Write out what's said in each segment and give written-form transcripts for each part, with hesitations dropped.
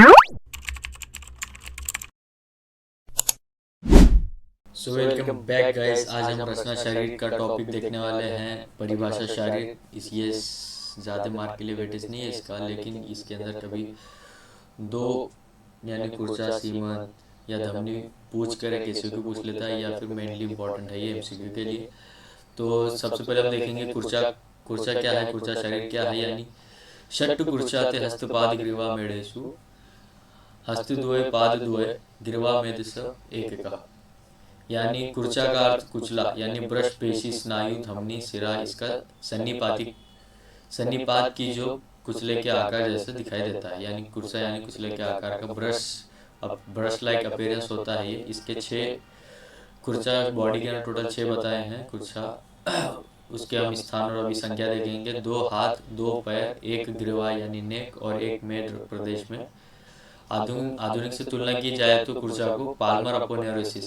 So welcome back guys. आज हम रचना शारीर का टॉपिक देखने वाले हैं। परिभाषा शारीर इस ये ज़्यादा मार्क के लिए वेटेज नहीं है इसका, लेकिन इसके अंदर कभी दो यानी कुर्चा, सीमन या धमनी पूछ कर एक एमसीक्यू पूछ लेता है, या फिर मेनली इंपॉर्टेंट है ये एमसीक्यू के लिए। तो सबसे पहले हम देखेंगे कुर्चा। कुर्चा क्या है, कुर्चा शरीर क्या है। यानी षट् कुर्चाते हस्तपाद ग्रीवा मेढ़ेषु हस्तद्वय पादद्वय ग्रीवा मेदस एक कहा। यानी कुर्चा का अर्थ कुचला, यानी ब्रश, पेशी, स्नायु, धमनी, सिरा, इसका सन्निपातिक सन्निपात की जो कुचले के आकार जैसे दिखाई देता है। यानी कुर्चा यानी कुचले के आकार का ब्रश, अब ब्रश लाइक अपीयरेंस होता है ये। इसके 6 कुर्चा बॉडी के अंदर टोटल 6 बताए हैं कुर्चा। उसके हम स्थान और अभी संख्या देखेंगे। 2 हाथ, 2 पैर, 1 ग्रीवा यानी नेक और 1 मेड प्रदेश में। आधुनिक से तुलना की जाए तो कुर्चा को पाल्मर अपोन्यूरोसिस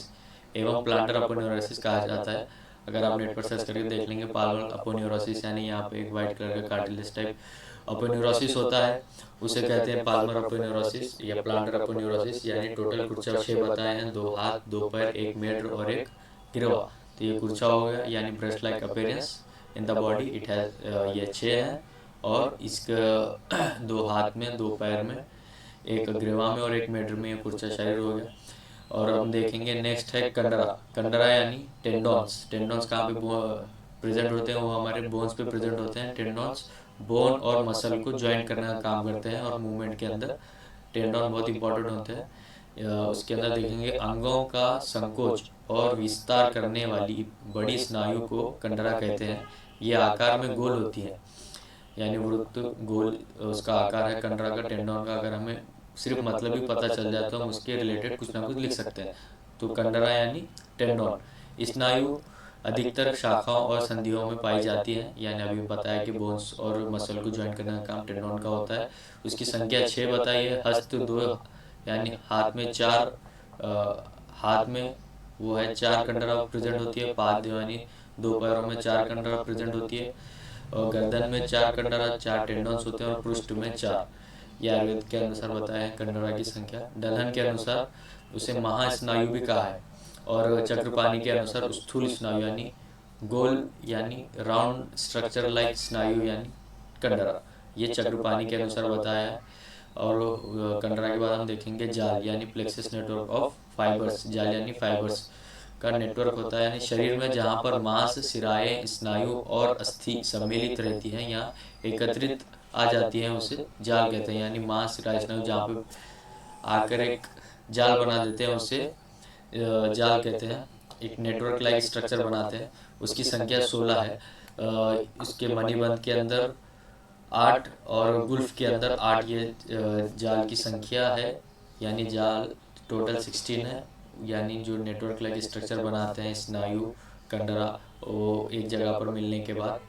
एवं प्लांटर अपोन्यूरोसिस कहा जाता है। अगर आप नेट पर सर्च करके देख लेंगे पाल्मर अपोन्यूरोसिस, यानी यहाँ पे एक वाइट कलर का कार्टिलेज टाइप अपोन्यूरोसिस होता है, उसे कहते हैं पाल्मर अपोन्यूरोसिस या प्लांटर अपोन्यूरोसिस। यानी टोटल कुर्चा 6 बताए हैं। 2 हाथ, 2 पैर, 1 मेड और 1 गिरवा। तो ये कुर्चा हो गया, यानी brush like appearance in the body it has, ये 6 हैं। और इसका 2 हाथ में, 2 पैर में, 1 ग्रीवा में और 1 मेडर में ये कुर्चा शरीर हो गया। और हम देखेंगे नेक्स्ट है कंडरा। कंडरा यानी टेंडॉन्स। टेंडॉन्स कहाँ पे प्रेजेंट होते हैं, वो हमारे बोन्स पे प्रेजेंट होते हैं। टेंडॉन्स बोन और मसल को ज्वाइन करने का काम करते हैं, और मूवमेंट के अंदर टेंडॉन बहुत इंपॉर्टेंट होते हैं। उसके अंदर देखेंगे अंगों का संकोच और विस्तार करने वाली बड़ी स्नायु को कंडरा कहते हैं। ये आकार में गोल होती है, यानी वृत्त गोल उसका आकार है कंडरा का, टेंडोन का। अगर हमें सिर्फ मतलब ही पता चल जाए तो हम उसके रिलेटेड कुछ ना कुछ लिख सकते हैं। तो कंडरा यानी टेंडोन। स्नायु अधिकतर शाखाओं और संधियों में पाई जाती है, यानी अभी बताया कि बोन्स और मसल को ज्वाइन करने का काम टेंडोन का होता है। उसकी संख्या 6 बताई है। हस्त 2 यानी हाथ में 4, हाथ में वो है 4 कंडरा प्रेजेंट होती है। पाद यानी 2 पैरों में 4 कंडरा प्रेजेंट होती है। और गर्दन में 4 कंडरा, 4 टेंडन्स होते हैं, और पृष्ठ में 4। ये आयुर्वेद के अनुसार बताया है कंडरा की संख्या। डल्हन के अनुसार उसे महास्नायु भी कहा है, और चक्रपाणी के अनुसार स्थूल स्नायु यानी गोल यानी राउंड स्ट्रक्चर लाइक स्नायु यानी कंडरा। ये चक्रपाणी के अनुसार बताया है। और कंडरा के बाद हम देखेंगे जाल, यानी प्लेक्सस नेटवर्क ऑफ फाइबर्स। जाल यानी फाइबर्स का नेटवर्क होता है, यानी शरीर में जहाँ पर मांस, सिराएं, स्नायु और अस्थि सम्मिलित रहती हैं, यहाँ एकत्रित आ जाती हैं, उसे जाल कहते हैं। यानी मांस, सिरा, स्नायु जहाँ पे आकर एक जाल बना देते हैं, उसे जाल कहते हैं। एक नेटवर्क लाइक स्ट्रक्चर बनाते हैं। उसकी संख्या 16 है। इसके मणिबंध के अंदर 8 और गुल्फ के अंदर 8 ये जाल की संख्या है। यानी जाल टोटल 16 है। यानी जो नेटवर्क लाइक स्ट्रक्चर बनाते हैं स्नायु, कंडरा, वो एक जगह पर मिलने के बाद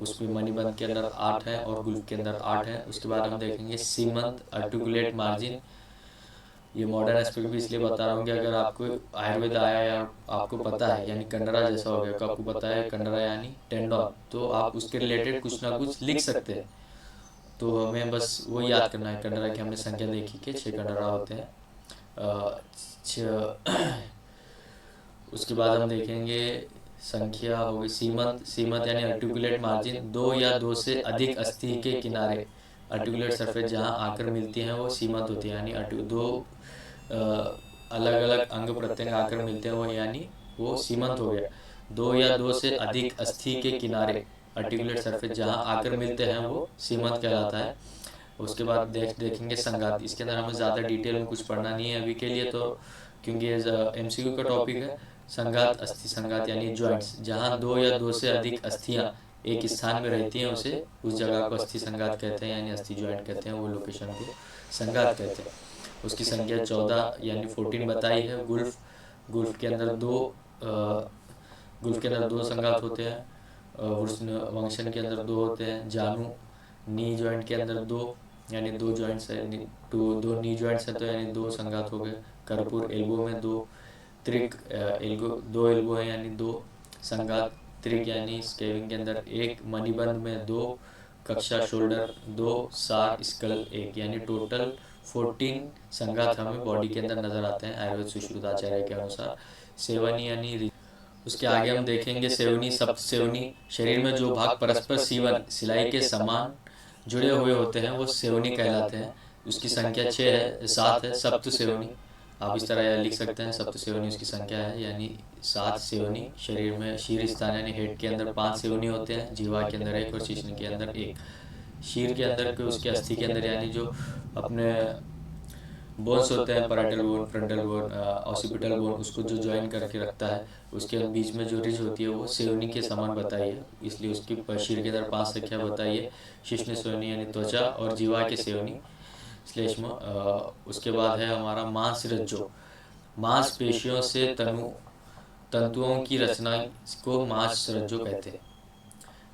उसमें मणिबंध के अंदर 8 है और गुल्फ के अंदर 8 है। उसके बाद हम देखेंगे सीमंत आर्टिकुलेट मार्जिन। ये मॉडर्न एस्पेक्ट भी इसलिए बता रहा हूँ कि अगर आपको आयुर्वेद आया या आपको पता है, यानी कंडरा जैसा हो गया, आपको पता है कंडरा यानी टेंडोन, तो आप उसके रिलेटेड कुछ ना कुछ लिख सकते हैं। तो हमें बस वो याद करना है कंडरा की। हमने संख्या देखी कि 6 कंडरा होते हैं। उसके बाद हम देखेंगे संख्या होगी सीमंत। सीमंत यानी आर्टिकुलेट मार्जिन, 2 या 2 से अधिक अस्थि के किनारे, आर्टिकुलेट सरफेस जहाँ आकर मिलती हैं वो सीमंत होती है। यानी 2 अलग अलग अंग प्रत्यंग आकर मिलते हैं वो, यानी वो सीमंत हो गया। 2 या 2 से अधिक अस्थि के किनारे, आर्टिकुलेट सरफेस जहाँ आकर मिलते हैं वो सीमंत कहलाता है। उसके बाद देखेंगे संघात। इसके अंदर हमें ज़्यादा डिटेल में कुछ पढ़ना नहीं है अभी के लिए, तो क्योंकि ये एमसीक्यू का टॉपिक है। संघात, अस्थि संघात यानी जॉइंट्स, जहाँ 2 या 2 से अधिक अस्थियाँ एक स्थान में रहती हैं, उसे उस जगह को अस्थि संघात कहते हैं, यानी अस्थि जॉइंट कहते हैं। वो लोकेशन को संघात कहते हैं। उसकी संख्या 14 यानी 14 बताई है। गुल्फ, गुल्फ के अंदर 2 गुल्फ के अंदर 2 संघात होते हैं। वंशन के अंदर 2 होते हैं। जानू, नी जॉइंट के अंदर 2, यानी 2 जॉइंट्स है, 2 नी जॉइंट्स है, तो यानी 2 संघात हो गए। कर्पूर, एल्बो में 2। त्रिक, एल्बो 2 एल्बो है, यानी 2 संघात। त्रिक यानी स्केविंग के अंदर 1, मणिबंध में 2, कक्षा शोल्डर 2, सार स्कल 1, यानी टोटल 14 संघात हमें बॉडी के अंदर नजर आते हैं आयुर्वेद सुश्रुत आचार्य के अनुसार। सेवनी यानी उसके आगे हम देखेंगे सेवनी, सप्त सेवनी। शरीर में जो भाग परस्पर सीवन सिलाई के समान जुड़े हुए होते हैं वो सेवनी कहलाते हैं। उसकी संख्या 7 है। सप्त सेवनी आप इस तरह लिख सकते हैं, सप्त सेवनी उसकी संख्या है, यानी 7 सेवनी। शरीर में शीर स्थान यानी हेड के अंदर 5 सेवनी होते हैं, जीवा के अंदर 1 और शीर्ष के अंदर 1। शीर के अंदर के उसके अस्थि के अंदर यानी जो अपने बोन्स होते हैं, parietal bone, frontal bone, occipital bone, उसको जो ज्वाइन करके रखता है, उसके बीच में जो रिज होती है वो सेवनी के समान बताई है, इसलिए उसकी शीर के अंदर 5 संख्या बताई है। शिश्न सेवनी यानी त्वचा और जीवा के सेवनी श्लेष्म। उसके बाद है हमारा मांस रज्जो। मांस पेशियों से तंतुओं की रचना को मांस रज्जो कहते हैं,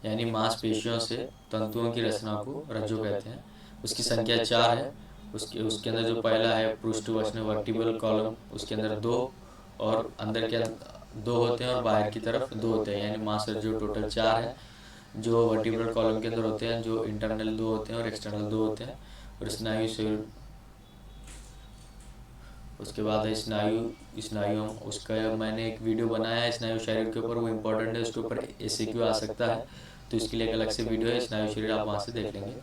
यानी मांस पेशियों से तंतुओं की रचना को रज्जो कहते हैं। उसकी संख्या 4 है। उसके अंदर जो पहला है पृष्ठ वचन वर्टिबल कॉलम, उसके अंदर 2 और अंदर के 2 होते हैं और बाहर की तरफ 2 होते हैं, यानी मांस रज्जो टोटल 4 है। जो वर्टिब्रल कॉलम के अंदर होते हैं, जो इंटरनल 2 होते हैं और एक्सटर्नल 2 होते हैं। और स्नायु शरीर, उसके बाद है स्नायु उसका मैंने एक वीडियो बनाया है स्नायु शरीर के ऊपर, वो इम्पोर्टेंट है, उसके ऊपर एसक्यू आ सकता है, तो इसके लिए एक अलग से वीडियो है स्नायु शरीर, आप वहाँ से देख लेंगे।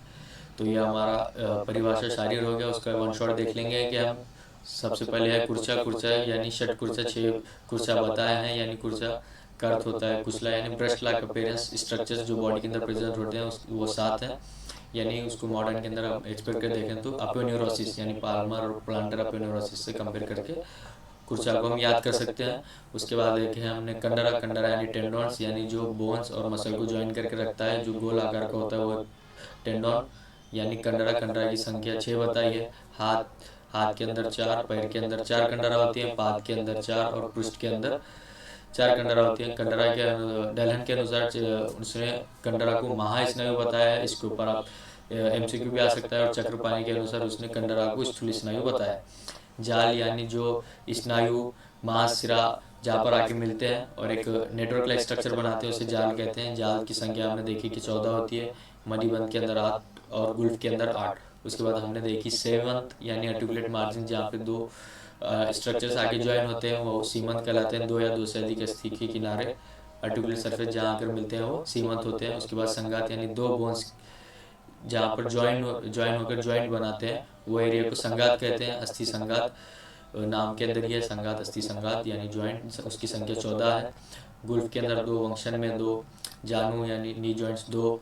तो ये हमारा परिभाषा शारीर हो गया। उसका वन शॉट देख लेंगे कि हम सबसे पहले है कुर्चा। कुर्चा यानी षट कुर्चा, 6 कुर्चा बताए हैं, यानी कुर्चा का अर्थ होता है कुचला, यानी ब्रेस्ट लाइक अपीयरेंस। स्ट्रक्चर्स जो बॉडी के अंदर प्रेजेंट होते हैं वो 7 हैं, यानी उसको मॉडर्न के अंदर हम एक्सपेक्ट कर देखें तो अपोन्यूरोसिस यानी पाल्मर और प्लांटर अपोन्यूरोसिस से कंपेयर करके कुर्चा को हम याद कर सकते हैं। उसके बाद देखे हमने कंडरा। कंडरा यानी टेंडोन्स, यानी जो बोन्स और मसल को ज्वाइन करके रखता है, जो गोल आकार का होता है वो टेंडोन यानी कंडरा। कंडरा की संख्या 6 बताई है। हाथ के अंदर 4, पैर के अंदर 4 कंडरा होती है, पाद के अंदर 4 और पृष्ठ के अंदर 4 कंडरा होती है। कंडरा के डलहन के अनुसार उसने कंडरा को महास्नायु बताया है। इसके ऊपर आप एमसीक्यू भी आ सकता है। और चक्रपाणी के अनुसार उसने कंडरा को स्थूल स्नायु बताया। जाल यानी जो स्नायु मांस सिरा जहाँ पर आके मिलते हैं और एक नेटवर्क लाइक स्ट्रक्चर बनाते हैं उसे जाल कहते हैं। जाल की संख्या हमने देखी कि 14 होती है। मणिबंध के अंदर 8 और गुल्फ के अंदर 8। उसके बाद हमने देखी सेवंत यानी आर्टिकुलेट मार्जिन, जहाँ पे 2 स्ट्रक्चर्स आगे ज्वाइन होते हैं वो सीमंत कहलाते हैं। 2 या 2 से अधिक अस्थि के किनारे आर्टिकुलेट सरफेस जहाँ आकर मिलते हैं वो सीमंत होते हैं। उसके बाद संघात यानी 2 बोन्स जहाँ पर ज्वाइन होकर ज्वाइंट बनाते हैं वो एरिया को संघात कहते हैं। अस्थि संघात नाम के अंदर ही है, संघात अस्थि संघात यानी ज्वाइंट। उसकी संख्या 14 है। गुल्फ के अंदर 2, वंक्शन में 2, जानू यानी नी जॉइंट्स 2,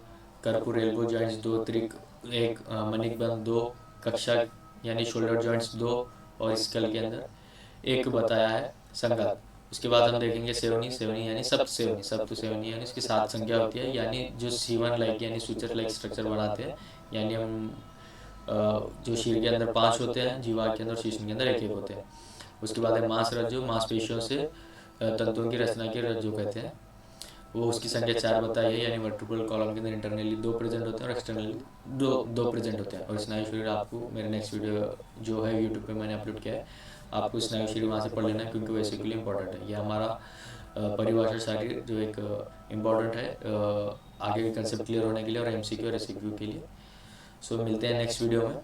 कर्पुर एल्बो जॉइंट्स 2, त्रिक 1, मणिबंध 2, कक्षा यानी शोल्डर जॉइंट्स 2 और स्कल के अंदर 1 बताया है संघात। उसके बाद हम देखेंगे सेवनी। सेवनी यानी सप्त सेवनी। सप्त सेवनी यानी उसकी 7 संख्या होती है, यानी जो सीवन लाइक यानी सूचर लाइक स्ट्रक्चर बनाते हैं, यानी हम जो शीर के अंदर 5 होते हैं, जीवा के अंदर शीर्ष के अंदर 1 होते हैं। उसके बाद है मांस रज्जु। मांसपेशियों से तंतुओं की रचना के रज्जु कहते हैं, वो उसकी संख्या 4 बताई है, यानी वर्टिब्रल कॉलम के अंदर इंटरनली 2 प्रेजेंट होते हैं और एक्सटर्नली 2 प्रेजेंट होते हैं। और स्नायु शरीर आपको मेरे नेक्स्ट वीडियो जो है यूट्यूब पे मैंने अपलोड किया है, आपको स्नायु शरीर वहाँ से पढ़ लेना है, क्योंकि वैसे के लिए इंपॉर्टेंट है। ये हमारा परिभाषा शारीर जो एक इम्पॉर्टेंट है आगे के कंसेप्ट क्लियर होने के लिए और एमसीक्यू और एसक्यू के लिए। सो मिलते हैं नेक्स्ट वीडियो में।